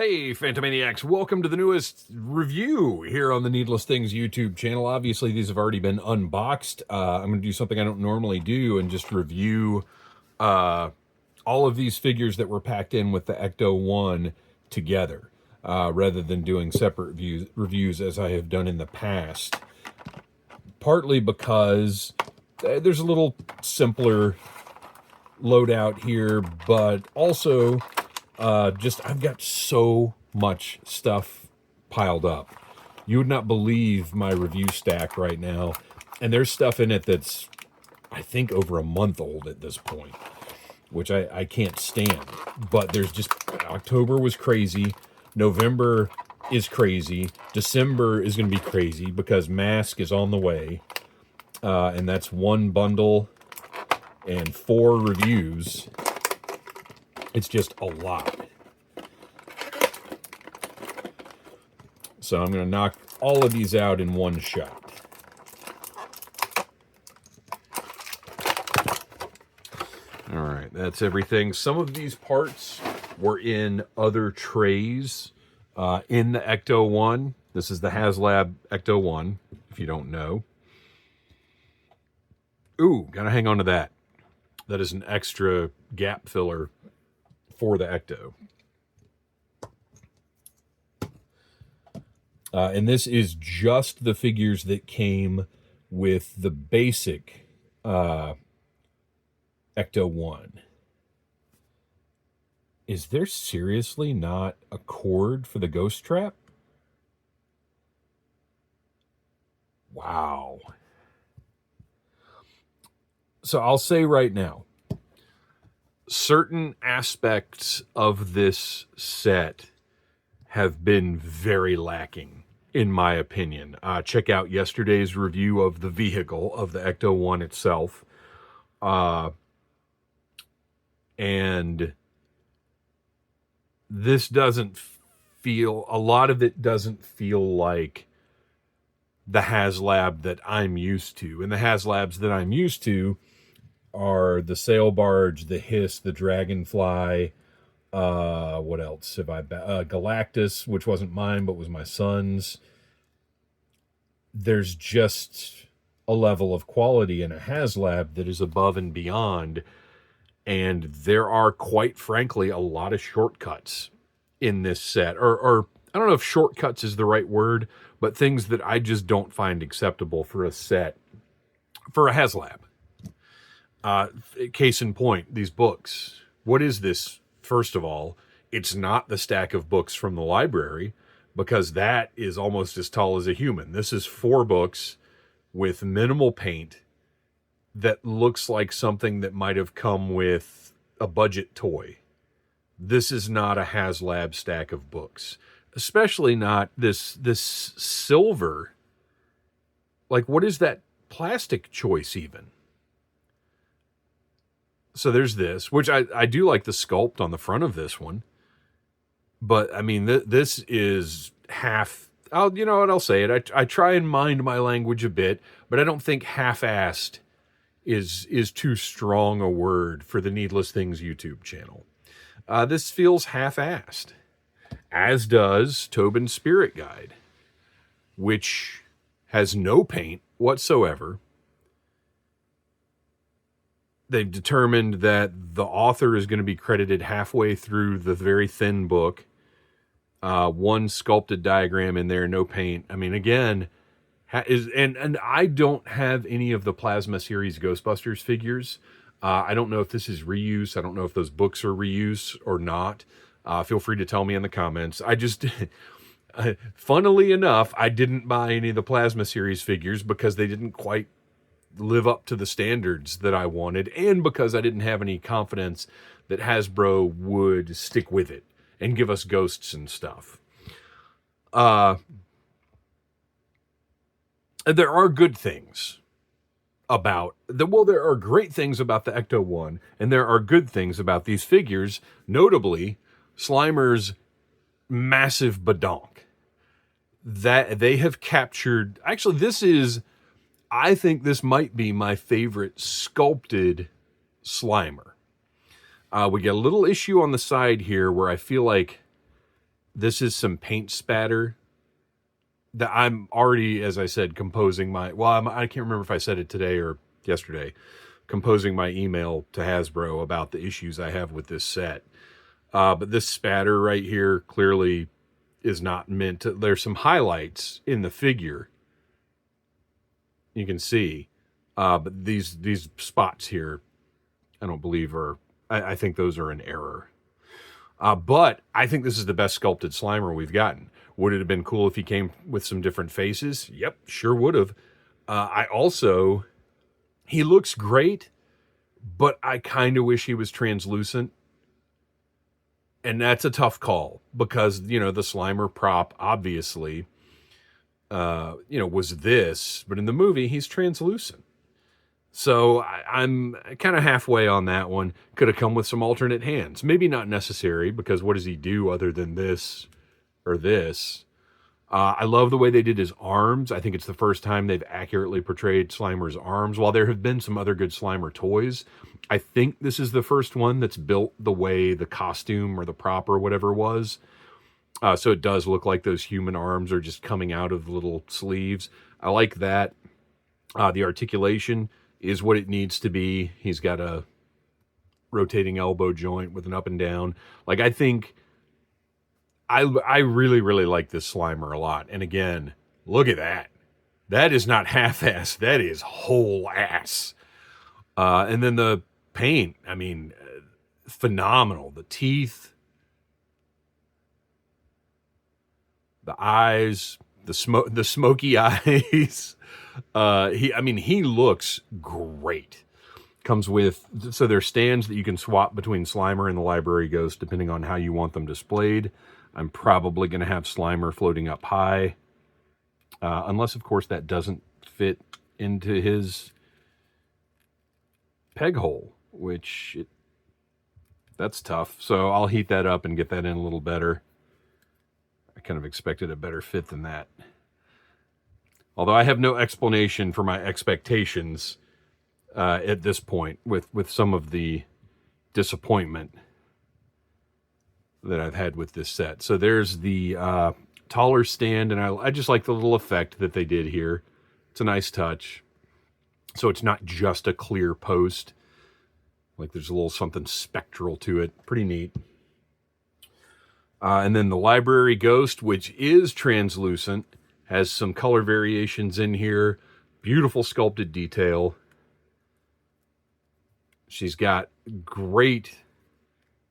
Hey, Phantomaniacs, welcome to the newest review here on the Needless Things YouTube channel. Obviously, these have already been unboxed. I'm going to do something I don't normally do and just review all of these figures that were packed in with the Ecto-1 together, rather than doing separate reviews as I have done in the past. Partly because there's a little simpler loadout here, but also I've got so much stuff piled up. You would not believe my review stack right now. And there's stuff in it that's, I think, over a month old at this point, which I can't stand. But there's just, October was crazy. November is crazy. December is going to be crazy because Mask is on the way. And that's one bundle and 4 reviews. It's just a lot. So I'm going to knock all of these out in one shot. All right, that's everything. Some of these parts were in other trays in the Ecto-1. This is the HasLab Ecto-1, if you don't know. Ooh, gotta hang on to that. That is an extra gap filler for the Ecto. And this is just the figures that came with the basic Ecto-1. Is there seriously not a cord for the ghost trap? Wow. So I'll say right now, certain aspects of this set have been very lacking, in my opinion. Check out yesterday's review of the vehicle, of the Ecto-1 itself. And this doesn't feel, a lot of it doesn't feel like the HasLab that I'm used to. And the HasLabs that I'm used to are the sail barge, the Hiss, the Dragonfly. What else have I? Galactus, which wasn't mine but was my son's. There's just a level of quality in a HasLab that is above and beyond, and there are, quite frankly, a lot of shortcuts in this set. Or I don't know if shortcuts is the right word, but things that I just don't find acceptable for a set, for a HasLab. Case in point, these books. What is this? First of all, it's not the stack of books from the library, because that is almost as tall as a human. This is 4 books with minimal paint that looks like something that might have come with a budget toy. This is not a HasLab stack of books, especially not this silver. Like, what is that plastic choice even? So there's this, which I do like the sculpt on the front of this one. But, I mean, this is half... you know what, I'll say it. I try and mind my language a bit, but I don't think half-assed is too strong a word for the Needless Things YouTube channel. This feels half-assed, as does Tobin's Spirit Guide, which has no paint whatsoever. They've determined that the author is going to be credited halfway through the very thin book. One sculpted diagram in there, no paint. I mean, again, and I don't have any of the Plasma Series Ghostbusters figures. I don't know if this is reuse. I don't know if those books are reuse or not. Feel free to tell me in the comments. I just, funnily enough, I didn't buy any of the Plasma Series figures because they didn't quite live up to the standards that I wanted, and because I didn't have any confidence that Hasbro would stick with it and give us ghosts and stuff. There are good things about there are great things about the Ecto-1, and there are good things about these figures, notably Slimer's massive badonk. That they have captured. Actually, I think this might be my favorite sculpted Slimer. We get a little issue on the side here where I feel like This is some paint spatter that I'm already, as I said, composing my, well, I can't remember if I said it today or yesterday, composing my email to Hasbro about the issues I have with this set. But this spatter right here clearly is not meant to, there's some highlights in the figure. You can see, but these spots here, I don't believe are, I think those are an error. But I think this is the best sculpted Slimer we've gotten. Would it have been cool if he came with some different faces? Yep, sure would have. He looks great, but I kind of wish he was translucent. And that's a tough call because, the Slimer prop, obviously, was this. But in the movie, he's translucent. So I'm kind of halfway on that one. Could have come with some alternate hands. Maybe not necessary, because what does he do other than this or this? I love the way they did his arms. I think it's the first time they've accurately portrayed Slimer's arms. While there have been some other good Slimer toys, I think this is the first one that's built the way the costume or the prop or whatever was. So it does look like those human arms are just coming out of the little sleeves. I like that. The articulation is what it needs to be. He's got a rotating elbow joint with an up and down. Like, I think I really, really like this Slimer a lot. And again, look at that. That is not half-ass. That is whole ass. And then the paint, I mean, phenomenal. The teeth, the eyes, the smoky eyes. He looks great. Comes with, so there's stands that you can swap between Slimer and the Library Ghost depending on how you want them displayed. I'm probably going to have Slimer floating up high. Unless, of course, that doesn't fit into his peg hole, that's tough. So I'll heat that up and get that in a little better. I kind of expected a better fit than that. Although I have no explanation for my expectations at this point with some of the disappointment that I've had with this set. So there's the taller stand, and I just like the little effect that they did here. It's a nice touch. So it's not just a clear post. Like there's a little something spectral to it. Pretty neat. And then the Library Ghost, which is translucent, has some color variations in here. Beautiful sculpted detail. She's got great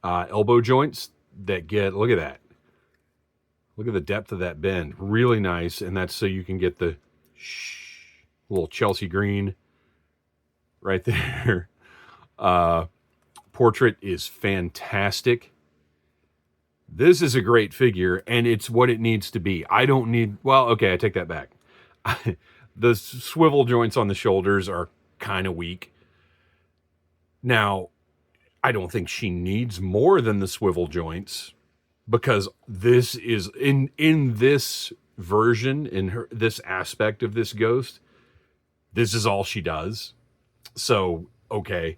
elbow joints that get, look at that. Look at the depth of that bend. Really nice. And that's so you can get the little Chelsea green right there. Portrait is fantastic. This is a great figure, and it's what it needs to be. I don't need, well, okay, I take that back. The swivel joints on the shoulders are kind of weak. Now, I don't think she needs more than the swivel joints, because this is, in this version, in this aspect of this ghost, this is all she does. So, okay.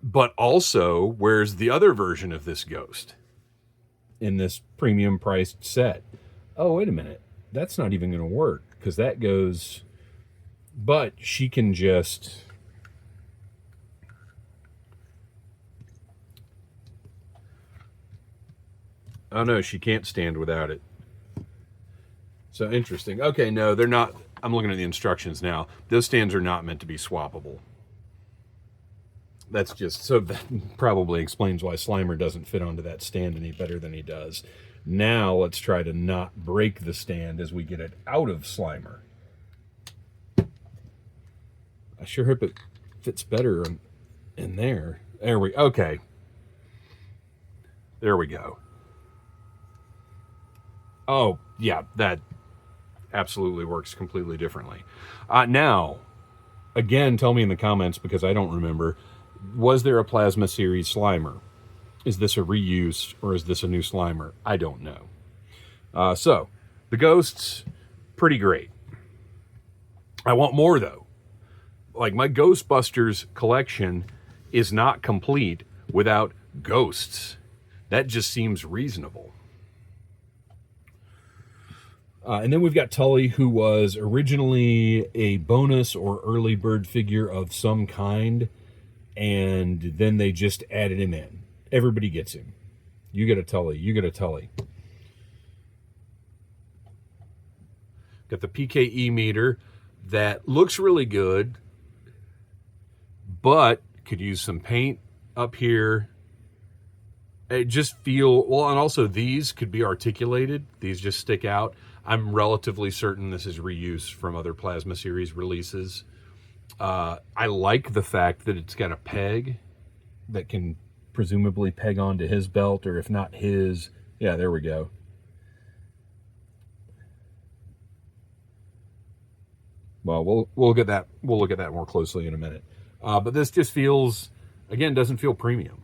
But also, where's the other version of this ghost in this premium priced set? Oh, wait a minute. That's not even going to work, because that goes, but she can just, oh no, she can't stand without it. So interesting. Okay, no, they're not. I'm looking at the instructions now. Those stands are not meant to be swappable. That's just, so that probably explains why Slimer doesn't fit onto that stand any better than he does. Now let's try to not break the stand as we get it out of Slimer. I sure hope it fits better in there. Okay. There we go. Oh, yeah, that absolutely works completely differently. Now, again, tell me in the comments, because I don't remember, was there a Plasma Series Slimer? Is this a reuse, or is this a new Slimer? I don't know. So, the ghosts, pretty great. I want more, though. Like, my Ghostbusters collection is not complete without ghosts. That just seems reasonable. And then we've got Tully, who was originally a bonus or early bird figure of some kind, and then they just added him in. Everybody gets him. You get a Tully. You get a Tully. Got the PKE meter that looks really good, but could use some paint up here. It just feel, well, and also these could be articulated. These just stick out. I'm relatively certain this is reuse from other Plasma Series releases. I like the fact that it's got a peg that can presumably peg onto his belt, or if not his, yeah, there we go. Well, we'll get that. We'll look at that more closely in a minute. But this just feels, again, doesn't feel premium.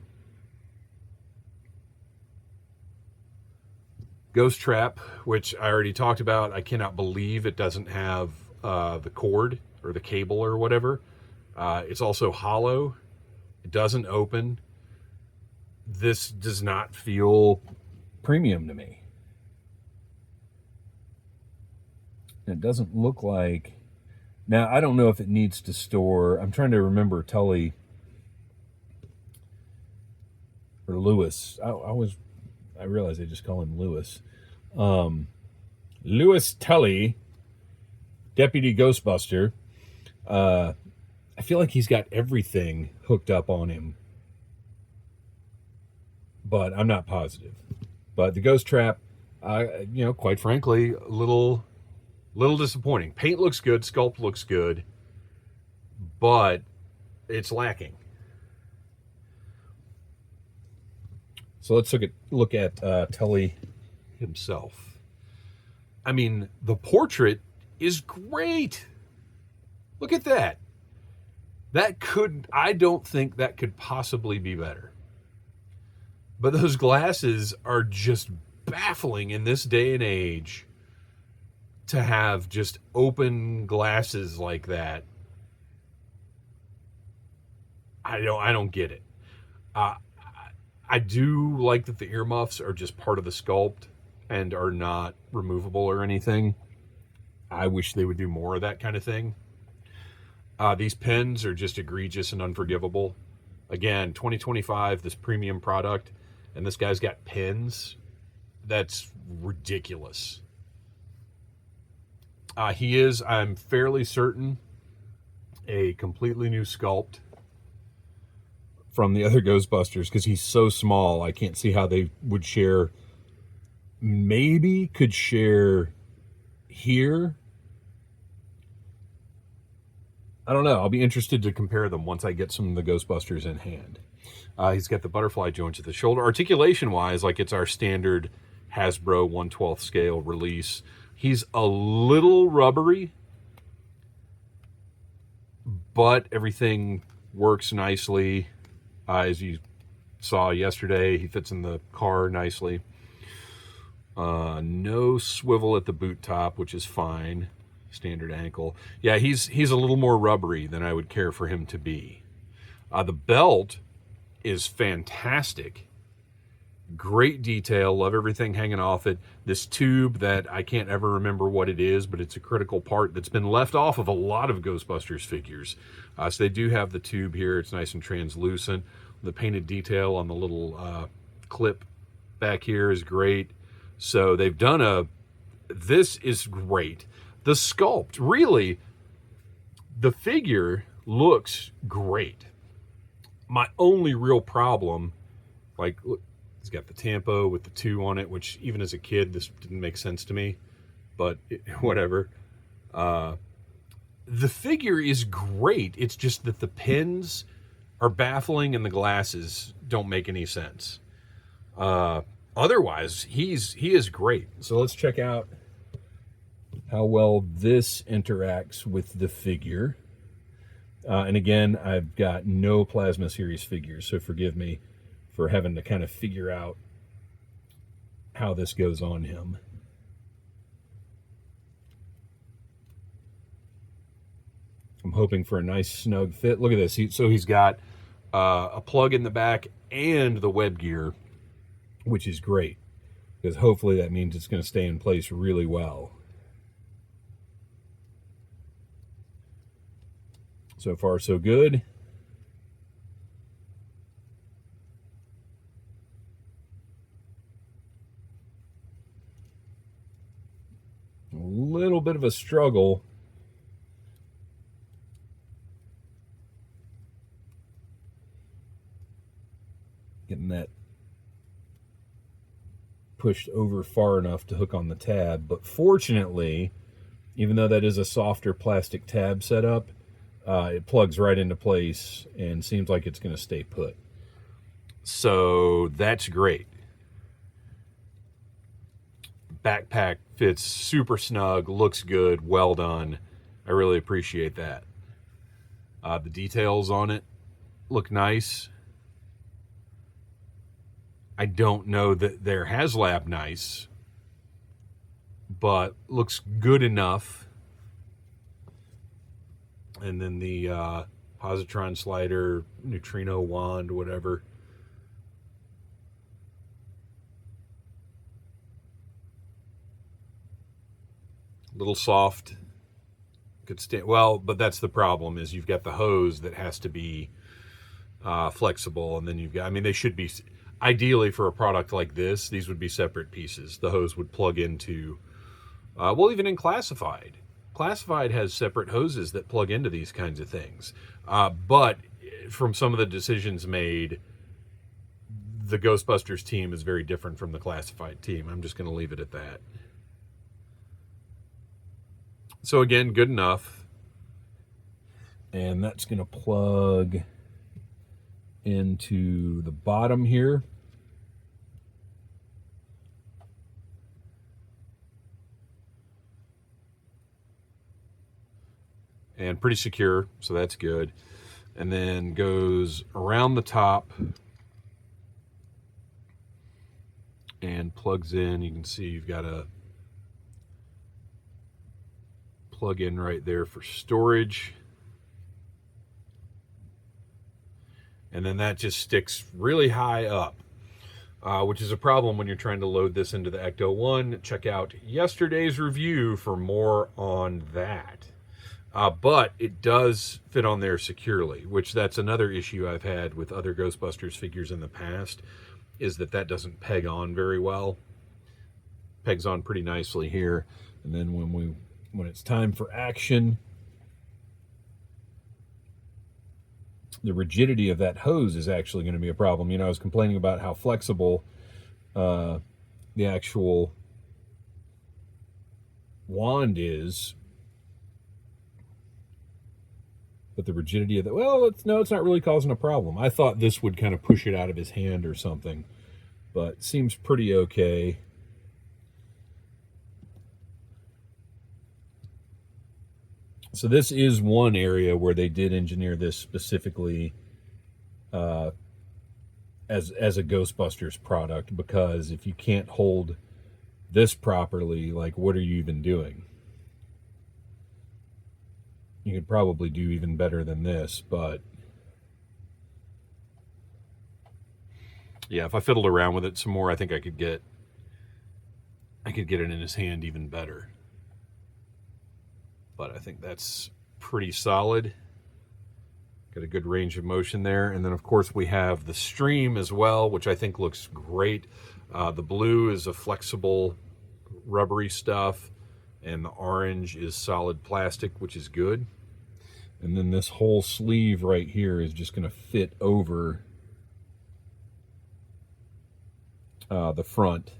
Ghost Trap, which I already talked about. I cannot believe it doesn't have the cord or the cable or whatever. It's also hollow. It doesn't open. This does not feel premium to me. It doesn't look like... Now, I don't know if it needs to store... I'm trying to remember Tully or Lewis. I realize they just call him Lewis. Lewis Tully, Deputy Ghostbuster. I feel like he's got everything hooked up on him, but I'm not positive. But the Ghost Trap, quite frankly, a little disappointing. Paint looks good, sculpt looks good, but it's lacking. So let's look at Tully himself. I mean, the portrait is great. Look at that. I don't think that could possibly be better. But those glasses are just baffling in this day and age, to have just open glasses like that. I don't get it. I do like that the earmuffs are just part of the sculpt and are not removable or anything. I wish they would do more of that kind of thing. These pens are just egregious and unforgivable. Again, 2025, this premium product, and this guy's got pens. That's ridiculous. He is, I'm fairly certain, a completely new sculpt from the other Ghostbusters, because he's so small. I can't see how they would share. Maybe could share here. I don't know. I'll be interested to compare them once I get some of the Ghostbusters in hand. He's got the butterfly joints at the shoulder. Articulation-wise, like it's our standard Hasbro 1/12 scale release. He's a little rubbery, but everything works nicely. As you saw yesterday, he fits in the car nicely. No swivel at the boot top, which is fine. Standard ankle. Yeah, he's a little more rubbery than I would care for him to be. The belt is fantastic. Great detail. Love everything hanging off it. This tube that I can't ever remember what it is, but it's a critical part that's been left off of a lot of Ghostbusters figures. So they do have the tube here. It's nice and translucent. The painted detail on the little clip back here is great. So they've done this is great. The sculpt, really, the figure looks great. My only real problem, like, look, he's got the Tampo with the 2 on it, which even as a kid, this didn't make sense to me, but whatever. The figure is great. It's just that the pins are baffling and the glasses don't make any sense. Otherwise, he is great. So let's check out how well this interacts with the figure. And again, I've got no Plasma Series figures, so forgive me for having to kind of figure out how this goes on him. I'm hoping for a nice snug fit. Look at this. So he's got a plug in the back and the web gear which is great, because hopefully that means it's going to stay in place really well. So far, so good. A little bit of a struggle. Getting that pushed over far enough to hook on the tab. But fortunately, even though that is a softer plastic tab setup, it plugs right into place and seems like it's going to stay put. So that's great. Backpack fits super snug, looks good, well done. I really appreciate that. The details on it look nice. I don't know that they're HasLab nice, but looks good enough. And then the positron slider, neutrino wand, whatever. Little soft. Could stand well, but that's the problem. Is you've got the hose that has to be flexible, and then you've got. I mean, they should be ideally for a product like this. These would be separate pieces. The hose would plug into. Well, even in Classified. Classified has separate hoses that plug into these kinds of things. But from some of the decisions made, the Ghostbusters team is very different from the Classified team. I'm just going to leave it at that. So again, good enough. And that's going to plug into the bottom here. And pretty secure, so that's good. And then goes around the top and plugs in. You can see you've got a plug in right there for storage. And then that just sticks really high up, which is a problem when you're trying to load this into the Ecto One. Check out yesterday's review for more on that. But it does fit on there securely, which that's another issue I've had with other Ghostbusters figures in the past, is that doesn't peg on very well. Pegs on pretty nicely here. And then when it's time for action, the rigidity of that hose is actually going to be a problem. You know, I was complaining about how flexible the actual wand is, but the rigidity of that, well, it's not really causing a problem. I thought this would kind of push it out of his hand or something, but seems pretty okay. So this is one area where they did engineer this specifically as a Ghostbusters product, because if you can't hold this properly, like, what are you even doing? You could probably do even better than this, but yeah, if I fiddled around with it some more, I think I could get it in his hand even better. But I think that's pretty solid. Got a good range of motion there. And then, of course, we have the stream as well, which I think looks great. The blue is a flexible, rubbery stuff, and the orange is solid plastic, which is good. And then this whole sleeve right here is just going to fit over the front.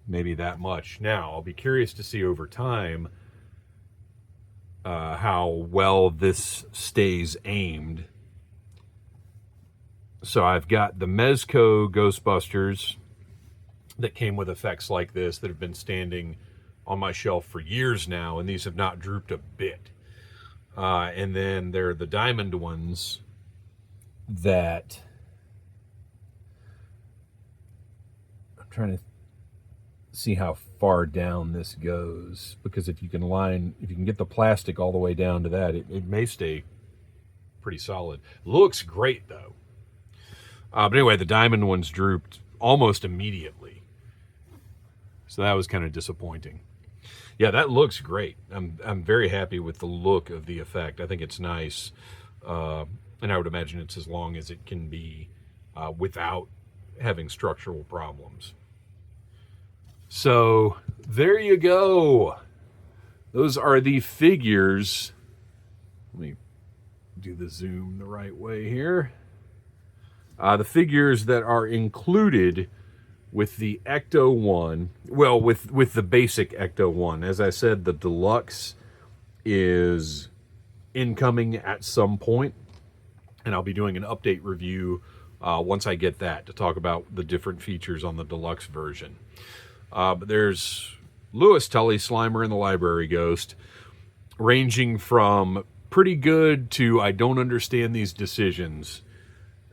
Maybe that much. Now, I'll be curious to see over time how well this stays aimed. So I've got the Mezco Ghostbusters that came with effects like this that have been standing on my shelf for years now, and these have not drooped a bit. And then there are the diamond ones that I'm trying to see how far down this goes, because if you can get the plastic all the way down to that, it may stay pretty solid. Looks great though. But anyway, the diamond ones drooped almost immediately. So that was kind of disappointing. Yeah, that looks great. I'm very happy with the look of the effect. I think it's nice. And I would imagine it's as long as it can be without having structural problems. So there you go. Those are the figures. Let me do the zoom the right way here. The figures that are included with the Ecto 1, well, with the basic Ecto 1. As I said, the deluxe is incoming at some point, and I'll be doing an update review once I get that to talk about the different features on the deluxe version. But there's Lewis, Tully, Slimer, and the Library Ghost, ranging from pretty good to I don't understand these decisions,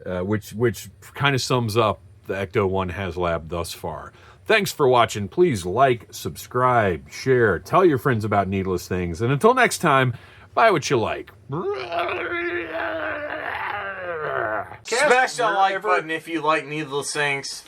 which kind of sums up the Ecto 1 HasLab thus far. Thanks for watching. Please like, subscribe, share, tell your friends about Needless Things, and until next time, buy what you like. Smash that like button if you like Needless Things.